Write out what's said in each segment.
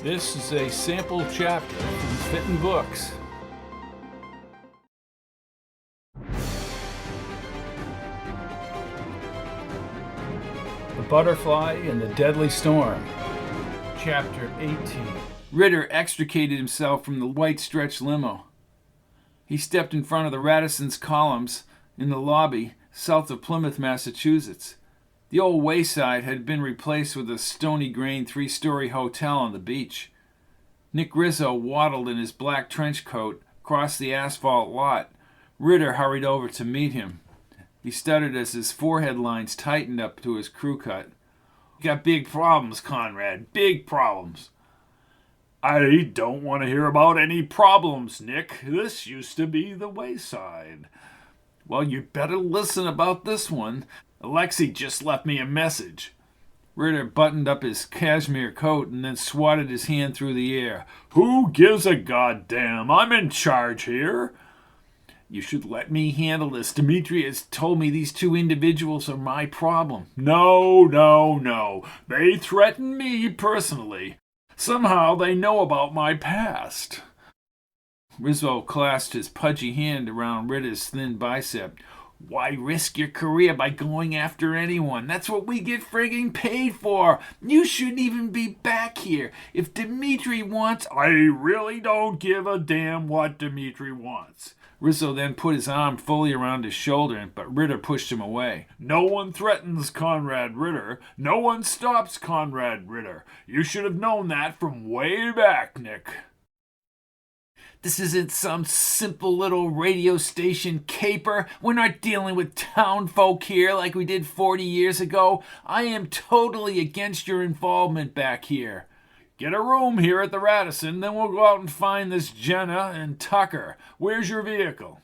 This is a sample chapter from Fitton Books. The Butterfly and the Deadly Storm. Chapter 18. Ritter extricated himself from the white stretch limo. He stepped in front of the Radisson's columns in the lobby south of Plymouth, Massachusetts. The old wayside had been replaced with a stony-grained three-story hotel on the beach. Nick Rizzo waddled in his black trench coat across the asphalt lot. Ritter hurried over to meet him. He stuttered as his forehead lines tightened up to his crew cut. "Got big problems, Conrad. Big problems." "I don't want to hear about any problems, Nick. This used to be the wayside." "Well, you better listen about this one. Alexei just left me a message." Ritter buttoned up his cashmere coat and then swatted his hand through the air. "Who gives a goddamn? I'm in charge here." "You should let me handle this. Dmitri has told me these two individuals are my problem." No. They threaten me personally. Somehow they know about my past." Rizzo clasped his pudgy hand around Ritter's thin bicep. "Why risk your career by going after anyone? That's what we get frigging paid for. You shouldn't even be back here. If Dmitri wants..." "I really don't give a damn what Dmitri wants." Rizzo then put his arm fully around his shoulder, but Ritter pushed him away. "No one threatens Conrad Ritter. No one stops Conrad Ritter. You should have known that from way back, Nick." "This isn't some simple little radio station caper. We're not dealing with town folk here like we did 40 years ago. I am totally against your involvement back here." "Get a room here at the Radisson, then we'll go out and find this Jenna and Tucker. Where's your vehicle?"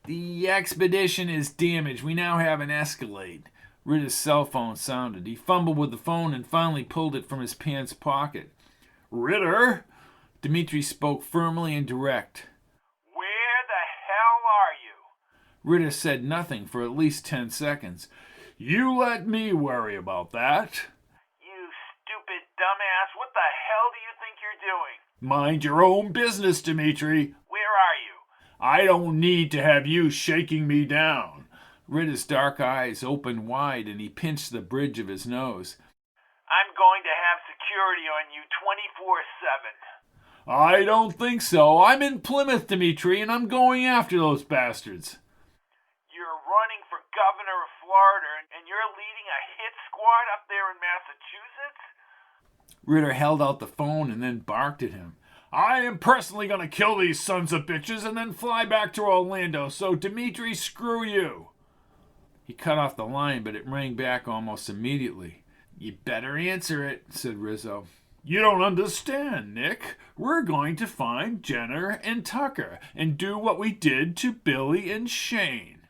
"The expedition is damaged. We now have an Escalade." Ritter's cell phone sounded. He fumbled with the phone and finally pulled it from his pants pocket. "Ritter?" Dmitri spoke firmly and direct. "Where the hell are you?" Ritter said nothing for at least 10 seconds. "You let me worry about that." "You stupid dumbass. What the hell do you think you're doing?" "Mind your own business, Dmitri." "Where are you?" "I don't need to have you shaking me down." Ritter's dark eyes opened wide and he pinched the bridge of his nose. "I'm going to have security on you 24/7. "I don't think so. I'm in Plymouth, Dmitri, and I'm going after those bastards." "You're running for governor of Florida, and you're leading a hit squad up there in Massachusetts?" Ritter held out the phone and then barked at him. "I am personally going to kill these sons of bitches and then fly back to Orlando, so Dmitri, screw you." He cut off the line, but it rang back almost immediately. "You better answer it," said Rizzo. "You don't understand, Nick. We're going to find Jenner and Tucker and do what we did to Billy and Shane."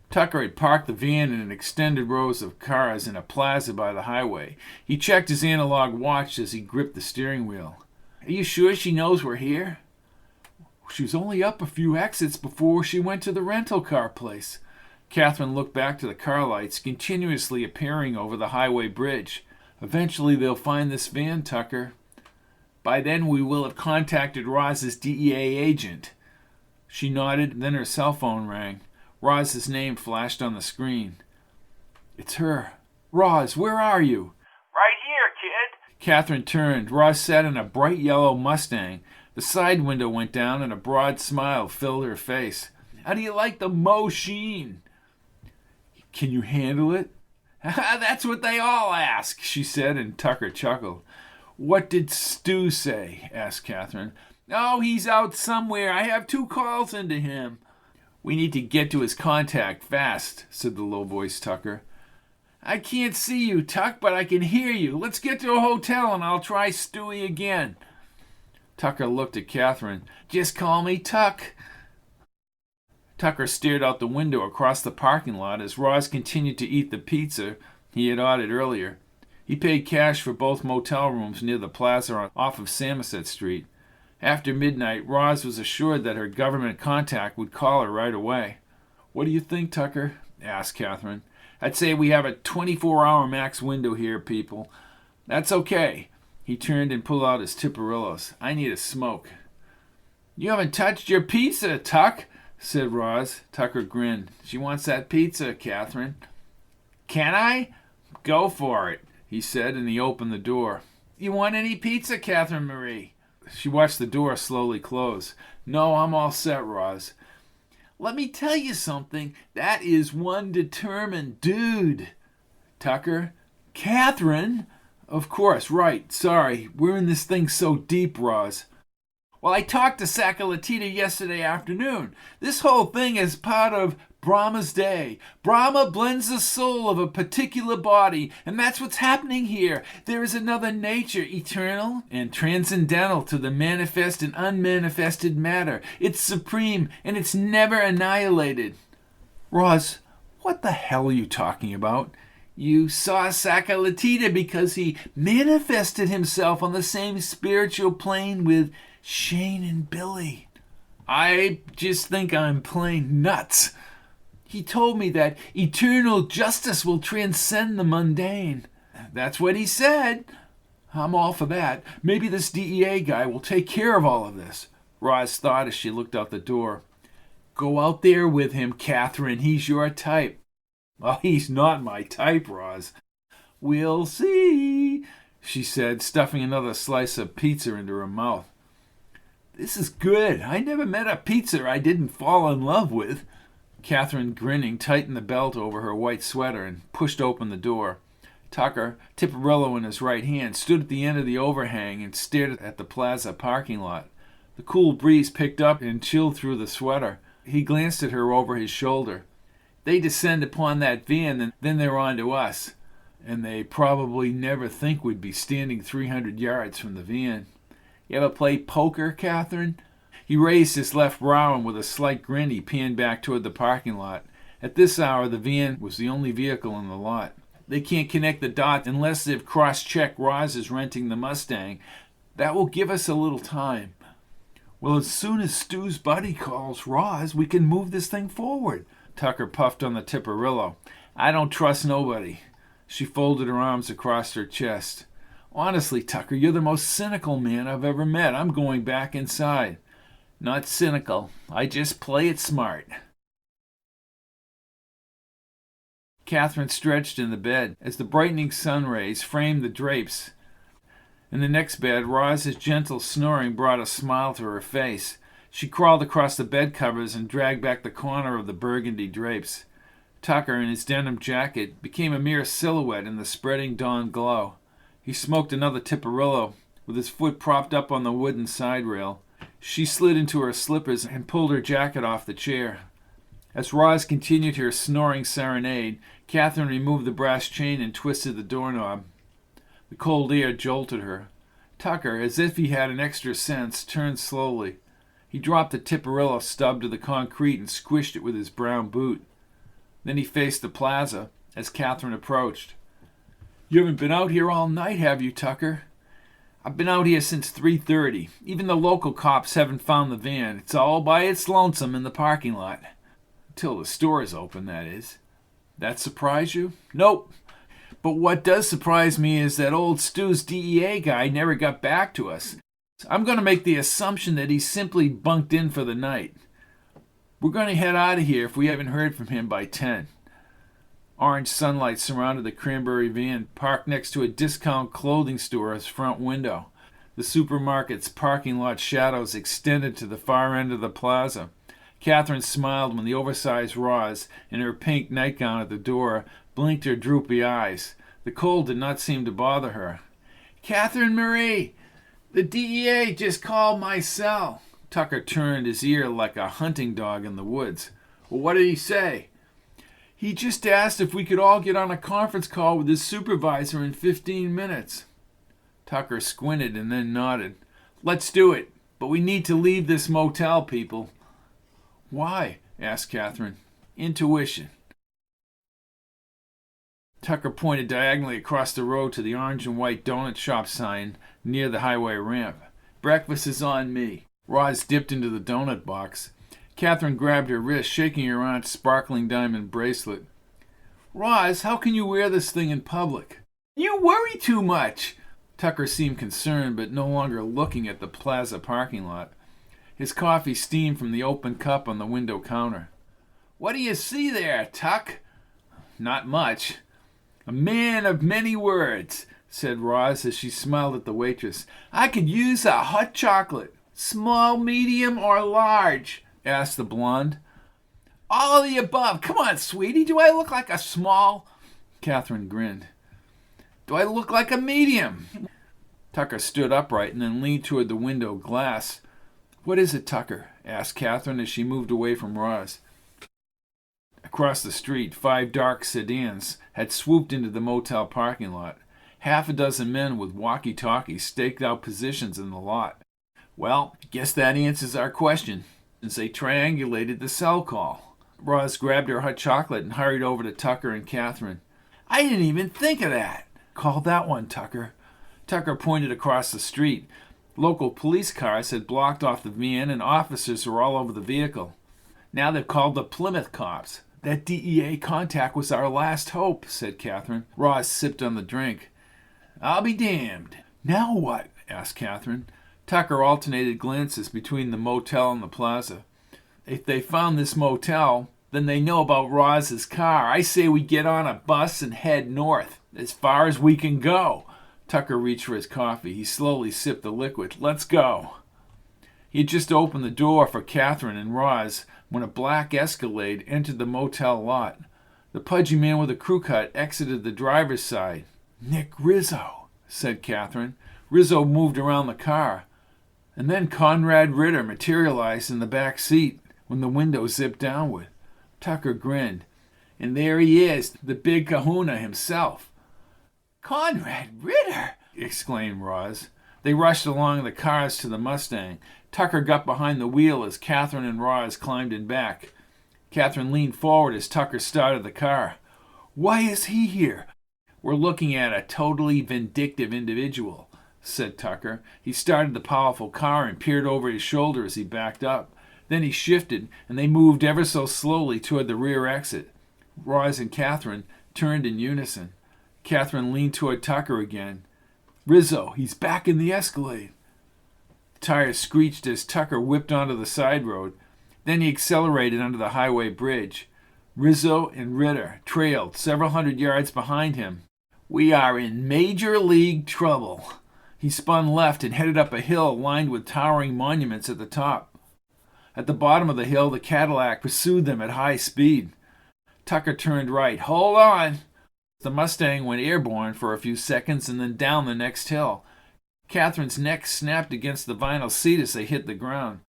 Tucker had parked the van in an extended rows of cars in a plaza by the highway. He checked his analog watch as he gripped the steering wheel. "Are you sure she knows we're here?" "She was only up a few exits before she went to the rental car place." Catherine looked back to the car lights, continuously appearing over the highway bridge. "Eventually they'll find this van, Tucker. By then we will have contacted Roz's DEA agent." She nodded, then her cell phone rang. Roz's name flashed on the screen. "It's her. Roz, where are you?" "Right here, kid." Catherine turned. Roz sat in a bright yellow Mustang. The side window went down and a broad smile filled her face. "How do you like the Mo Sheen?" "Can you handle it?" "That's what they all ask," she said, and Tucker chuckled. "What did Stu say?" asked Catherine. "Oh, he's out somewhere. I have 2 calls into him." "We need to get to his contact fast," said the low-voiced Tucker. "I can't see you, Tuck, but I can hear you. Let's get to a hotel and I'll try Stewie again." Tucker looked at Catherine. "Just call me Tuck." Tucker stared out the window across the parking lot as Roz continued to eat the pizza he had ordered earlier. He paid cash for both motel rooms near the plaza off of Samoset Street. After midnight, Roz was assured that her government contact would call her right away. "What do you think, Tucker?" asked Catherine. "I'd say we have a 24-hour max window here, people. That's okay. He turned and pulled out his Tipperillos. I need a smoke. You haven't touched your pizza, Tuck, said Roz. Tucker grinned. She wants that pizza, Catherine. Can I? Go for it, he said, and he opened the door. You want any pizza, Catherine Marie? She watched the door slowly close. No, I'm all set, Roz. Let me tell you something. That is one determined dude. Tucker? Catherine? Of course, right. Sorry. We're in this thing so deep, Roz. Well, I talked to Sakalatita yesterday afternoon. This whole thing is part of Brahma's day. Brahma blends the soul of a particular body, and that's what's happening here. There is another nature, eternal and transcendental to the manifest and unmanifested matter. It's supreme, and it's never annihilated. Roz, what the hell are you talking about? You saw Sakalatita because he manifested himself on the same spiritual plane with Shane and Billy. I just think I'm plain nuts. He told me that eternal justice will transcend the mundane. That's what he said. I'm all for that. Maybe this DEA guy will take care of all of this. Roz thought as she looked out the door. Go out there with him, Catherine. He's your type. Well, he's not my type, Roz. We'll see, she said, stuffing another slice of pizza into her mouth. This is good. I never met a pizza I didn't fall in love with. Catherine, grinning, tightened the belt over her white sweater and pushed open the door. Tucker, Tipperillo in his right hand, stood at the end of the overhang and stared at the plaza parking lot. The cool breeze picked up and chilled through the sweater. He glanced at her over his shoulder. They descend upon that van, and then they're on to us. And they probably never think we'd be standing 300 yards from the van. You ever play poker, Catherine? He raised his left brow, and with a slight grin he panned back toward the parking lot. At this hour, the van was the only vehicle in the lot. They can't connect the dots unless they've cross-checked Roz is renting the Mustang. That will give us a little time. Well, as soon as Stu's buddy calls Roz, we can move this thing forward. Tucker puffed on the Tipperillo. I don't trust nobody. She folded her arms across her chest. Honestly, Tucker, you're the most cynical man I've ever met. I'm going back inside. Not cynical. I just play it smart. Catherine stretched in the bed as the brightening sun rays framed the drapes. In the next bed, Roz's gentle snoring brought a smile to her face. She crawled across the bed covers and dragged back the corner of the burgundy drapes. Tucker, in his denim jacket, became a mere silhouette in the spreading dawn glow. He smoked another Tipperillo, with his foot propped up on the wooden side rail. She slid into her slippers and pulled her jacket off the chair. As Roz continued her snoring serenade, Catherine removed the brass chain and twisted the doorknob. The cold air jolted her. Tucker, as if he had an extra sense, turned slowly. He dropped the Tipperillo stub to the concrete and squished it with his brown boot. Then he faced the plaza as Catherine approached. You haven't been out here all night, have you, Tucker? I've been out here since 3:30. Even the local cops haven't found the van. It's all by its lonesome in the parking lot. Till the store is open, that is. That surprise you? Nope. But what does surprise me is that old Stu's DEA guy never got back to us. I'm going to make the assumption that he simply bunked in for the night. We're going to head out of here if we haven't heard from him by 10. Orange sunlight surrounded the cranberry van parked next to a discount clothing store's front window. The supermarket's parking lot shadows extended to the far end of the plaza. Catherine smiled when the oversized Roz, in her pink nightgown at the door, blinked her droopy eyes. The cold did not seem to bother her. Catherine Marie, the DEA just called my cell. Tucker turned his ear like a hunting dog in the woods. Well, what did he say? He just asked if we could all get on a conference call with his supervisor in 15 minutes. Tucker squinted and then nodded. Let's do it, but we need to leave this motel, people. Why? Asked Catherine. Intuition. Tucker pointed diagonally across the road to the orange and white donut shop sign near the highway ramp. Breakfast is on me. Roz dipped into the donut box. Catherine grabbed her wrist, shaking her aunt's sparkling diamond bracelet. Roz, how can you wear this thing in public? You worry too much. Tucker seemed concerned, but no longer looking at the plaza parking lot. His coffee steamed from the open cup on the window counter. "What do you see there, Tuck?" "Not much." "A man of many words," said Roz as she smiled at the waitress. "I could use a hot chocolate." "Small, medium, or large?" asked the blonde. "All of the above. Come on, sweetie. Do I look like a small?" Catherine grinned. "Do I look like a medium?" Tucker stood upright and then leaned toward the window glass. "What is it, Tucker?" asked Catherine as she moved away from Roz. Across the street, 5 dark sedans had swooped into the motel parking lot. Half a dozen men with walkie-talkies staked out positions in the lot. "Well, I guess that answers our question," since they triangulated the cell call. Roz grabbed her hot chocolate and hurried over to Tucker and Catherine. "I didn't even think of that." "Call that one, Tucker." Tucker pointed across the street. Local police cars had blocked off the van and officers were all over the vehicle. "Now they've called the Plymouth cops." "That DEA contact was our last hope," said Catherine. Roz sipped on the drink. "I'll be damned." "Now what?" asked Catherine. Tucker alternated glances between the motel and the plaza. "If they found this motel, then they know about Roz's car. I say we get on a bus and head north, as far as we can go." Tucker reached for his coffee. He slowly sipped the liquid. "Let's go." He had just opened the door for Catherine and Roz when a black Escalade entered the motel lot. The pudgy man with a crew cut exited the driver's side. "Nick Rizzo," said Catherine. Rizzo moved around the car. And then Conrad Ritter materialized in the back seat when the window zipped downward. Tucker grinned. "And there he is, the big kahuna himself." "Conrad Ritter!" exclaimed Roz. They rushed along the cars to the Mustang. Tucker got behind the wheel as Catherine and Roz climbed in back. Catherine leaned forward as Tucker started the car. "Why is he here?" "We're looking at a totally vindictive individual," said Tucker. He started the powerful car and peered over his shoulder as he backed up. Then he shifted, and they moved ever so slowly toward the rear exit. Roz and Catherine turned in unison. Catherine leaned toward Tucker again. "Rizzo, he's back in the Escalade." The tires screeched as Tucker whipped onto the side road. Then he accelerated under the highway bridge. Rizzo and Ritter trailed several hundred yards behind him. "We are in major league trouble." He spun left and headed up a hill lined with towering monuments at the top. At the bottom of the hill, the Cadillac pursued them at high speed. Tucker turned right. "Hold on." The Mustang went airborne for a few seconds and then down the next hill. Catherine's neck snapped against the vinyl seat as they hit the ground.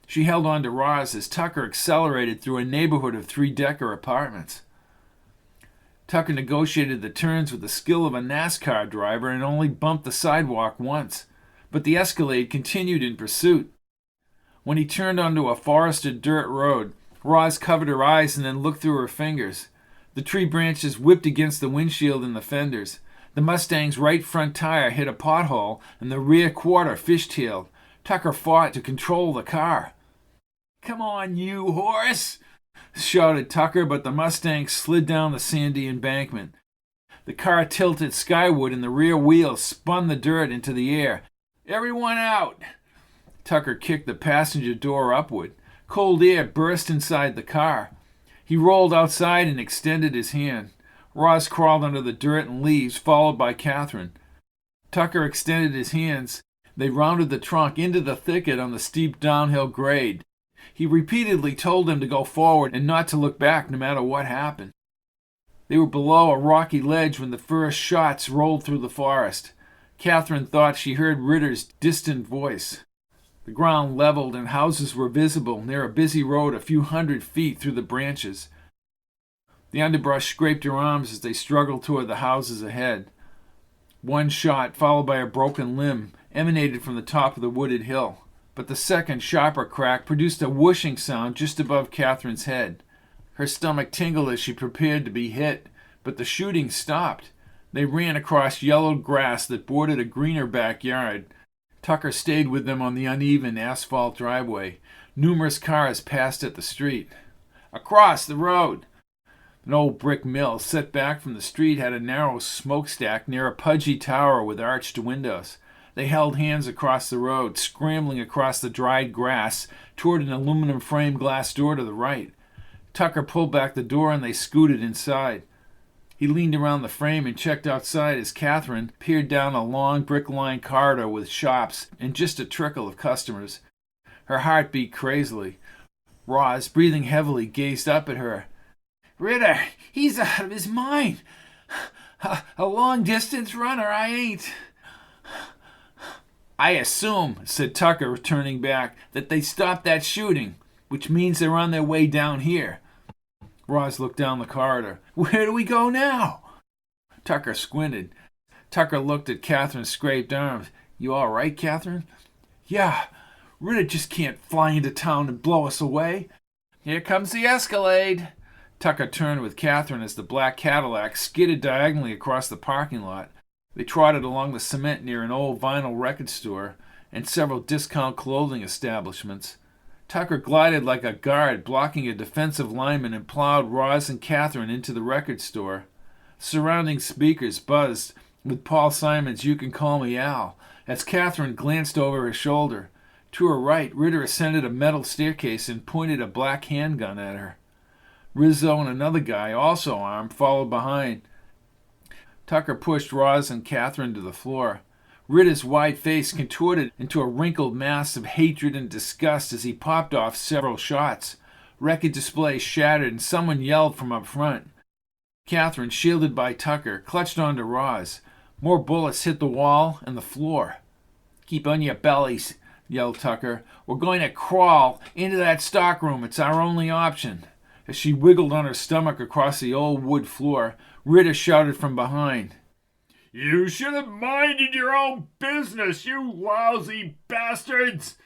She held on to Roz as Tucker accelerated through a neighborhood of 3-decker apartments. Tucker negotiated the turns with the skill of a NASCAR driver and only bumped the sidewalk once, but the Escalade continued in pursuit. When he turned onto a forested dirt road, Roz covered her eyes and then looked through her fingers. The tree branches whipped against the windshield and the fenders. The Mustang's right front tire hit a pothole, and the rear quarter fishtailed. Tucker fought to control the car. "Come on, you horse!" shouted Tucker, but the Mustang slid down the sandy embankment. The car tilted skyward, and the rear wheels spun the dirt into the air. "Everyone out!" Tucker kicked the passenger door upward. Cold air burst inside the car. He rolled outside and extended his hand. Roz crawled under the dirt and leaves, followed by Catherine. Tucker extended his hands. They rounded the trunk into the thicket on the steep downhill grade. He repeatedly told them to go forward and not to look back no matter what happened. They were below a rocky ledge when the first shots rolled through the forest. Catherine thought she heard Ritter's distant voice. The ground leveled and houses were visible near a busy road a few hundred feet through the branches. The underbrush scraped her arms as they struggled toward the houses ahead. One shot, followed by a broken limb, emanated from the top of the wooded hill. But the second, sharper crack produced a whooshing sound just above Catherine's head. Her stomach tingled as she prepared to be hit, but the shooting stopped. They ran across yellowed grass that bordered a greener backyard. Tucker stayed with them on the uneven asphalt driveway. Numerous cars passed at the street. "Across the road!" An old brick mill set back from the street had a narrow smokestack near a pudgy tower with arched windows. They held hands across the road, scrambling across the dried grass toward an aluminum frame glass door to the right. Tucker pulled back the door and they scooted inside. He leaned around the frame and checked outside as Catherine peered down a long brick-lined corridor with shops and just a trickle of customers. Her heart beat crazily. Roz, breathing heavily, gazed up at her. "Ritter, he's out of his mind. A long-distance runner, I ain't." "I assume," said Tucker, turning back, "that they stopped that shooting, which means they're on their way down here." Roz looked down the corridor. "Where do we go now?" Tucker squinted. Tucker looked at Catherine's scraped arms. "You all right, Catherine?" "Yeah. Ritter just can't fly into town and blow us away." "Here comes the Escalade." Tucker turned with Catherine as the black Cadillac skidded diagonally across the parking lot. They trotted along the cement near an old vinyl record store and several discount clothing establishments. Tucker glided like a guard, blocking a defensive lineman, and plowed Roz and Catherine into the record store. Surrounding speakers buzzed with Paul Simon's "You Can Call Me Al" as Catherine glanced over her shoulder. To her right, Ritter ascended a metal staircase and pointed a black handgun at her. Rizzo and another guy, also armed, followed behind. Tucker pushed Roz and Catherine to the floor. Ritter's wide face contorted into a wrinkled mass of hatred and disgust as he popped off several shots. Record displays shattered and someone yelled from up front. Catherine, shielded by Tucker, clutched onto Roz. More bullets hit the wall and the floor. "Keep on your bellies," yelled Tucker. "We're going to crawl into that stockroom. It's our only option." As she wiggled on her stomach across the old wood floor, Ritter shouted from behind. "You should have minded your own business, you lousy bastards!"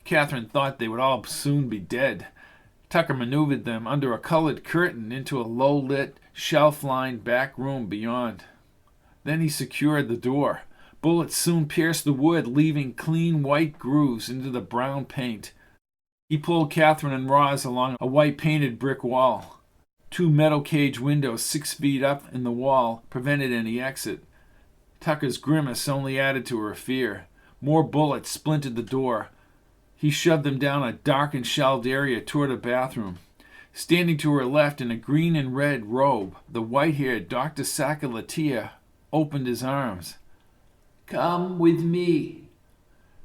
Catherine thought they would all soon be dead. Tucker maneuvered them under a colored curtain into a low-lit, shelf-lined back room beyond. Then he secured the door. Bullets soon pierced the wood, leaving clean white grooves into the brown paint. He pulled Catherine and Roz along a white-painted brick wall. 2 metal cage windows 6 feet up in the wall prevented any exit. Tucker's grimace only added to her fear. More bullets splintered the door. He shoved them down a dark and shelved area toward a bathroom. Standing to her left in a green and red robe, the white-haired Dr. Sakalatita opened his arms. "Come with me."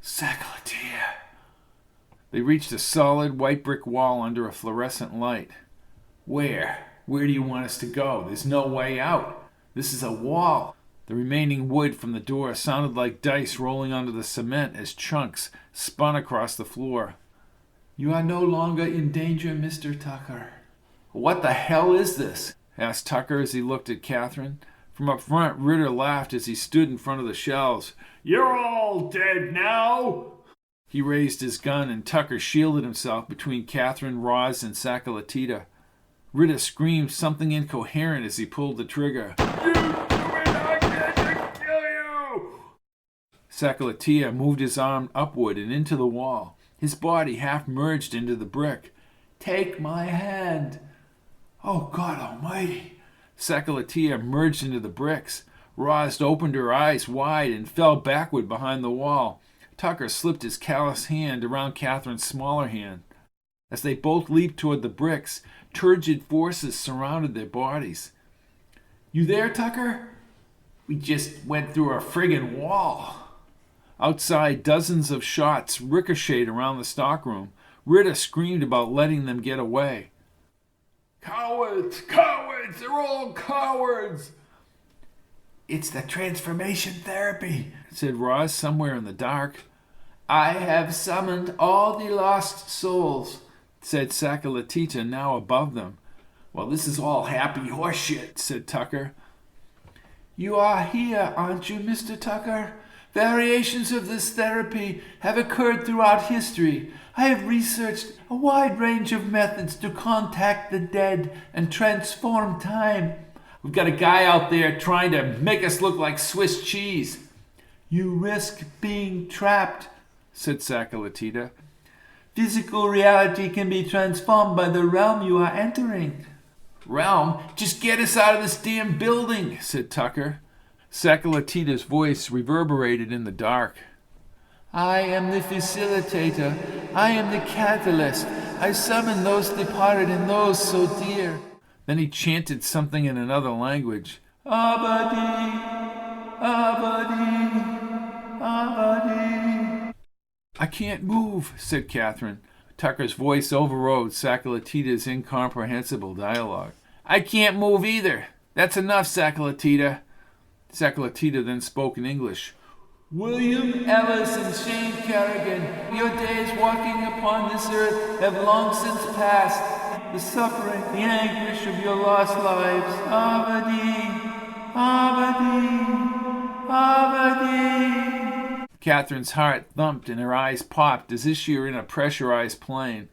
"Sakalatita." They reached a solid white brick wall under a fluorescent light. Where do you want us to go? There's no way out. This is a wall." The remaining wood from the door sounded like dice rolling onto the cement as chunks spun across the floor. "You are no longer in danger, Mr. Tucker." "What the hell is this?" asked Tucker as he looked at Catherine. From up front, Ritter laughed as he stood in front of the shelves. "You're all dead now." He raised his gun and Tucker shielded himself between Catherine, Roz, and Sakalatita. Ritter screamed something incoherent as he pulled the trigger. "You do it, I'm going to kill you!" Sakalatita moved his arm upward and into the wall. His body half merged into the brick. "Take my hand." "Oh, God Almighty!" Sakalatita merged into the bricks. Roz opened her eyes wide and fell backward behind the wall. Tucker slipped his calloused hand around Catherine's smaller hand. As they both leaped toward the bricks, turgid forces surrounded their bodies. "You there, Tucker?" "We just went through a friggin' wall." Outside, dozens of shots ricocheted around the stockroom. Ritter screamed about letting them get away. "Cowards! Cowards! They're all cowards!" "It's the transformation therapy," said Roz somewhere in the dark. "I have summoned all the lost souls," said Sakalatita, now above them. "Well, this is all happy horseshit," said Tucker. "You are here, aren't you, Mr. Tucker? Variations of this therapy have occurred throughout history. I have researched a wide range of methods to contact the dead and transform time. We've got a guy out there trying to make us look like Swiss cheese." "You risk being trapped," said Sakalatita. "Physical reality can be transformed by the realm you are entering." Realm? Just get us out of this damn building, said Tucker. Sakalatita's voice reverberated in the dark. I am the facilitator. I am the catalyst. I summon those departed and those so dear. Then he chanted something in another language. Abadi, Abadi, Abadi. I can't move, said Catherine. Tucker's voice overrode Sakalatita's incomprehensible dialogue. I can't move either. That's enough, Sakalatita. Sakalatita then spoke in English. William Ellis and Shane Kerrigan, your days walking upon this earth have long since passed. The suffering, the anguish of your lost lives. Abadi, Abadi, Abadi. Catherine's heart thumped and her eyes popped as if she were in a pressurized plane.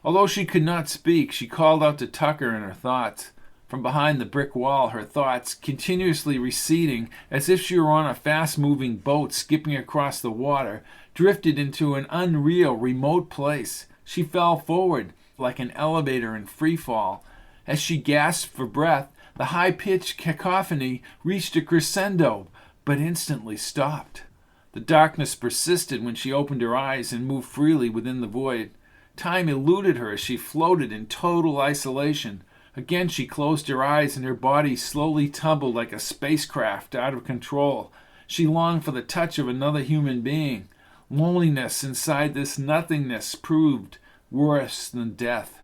Although she could not speak, she called out to Tucker in her thoughts. From behind the brick wall, her thoughts, continuously receding as if she were on a fast-moving boat skipping across the water, drifted into an unreal, remote place. She fell forward like an elevator in free fall. As she gasped for breath, the high-pitched cacophony reached a crescendo, but instantly stopped. The darkness persisted when she opened her eyes and moved freely within the void. Time eluded her as she floated in total isolation. Again she closed her eyes and her body slowly tumbled like a spacecraft out of control. She longed for the touch of another human being. Loneliness inside this nothingness proved worse than death.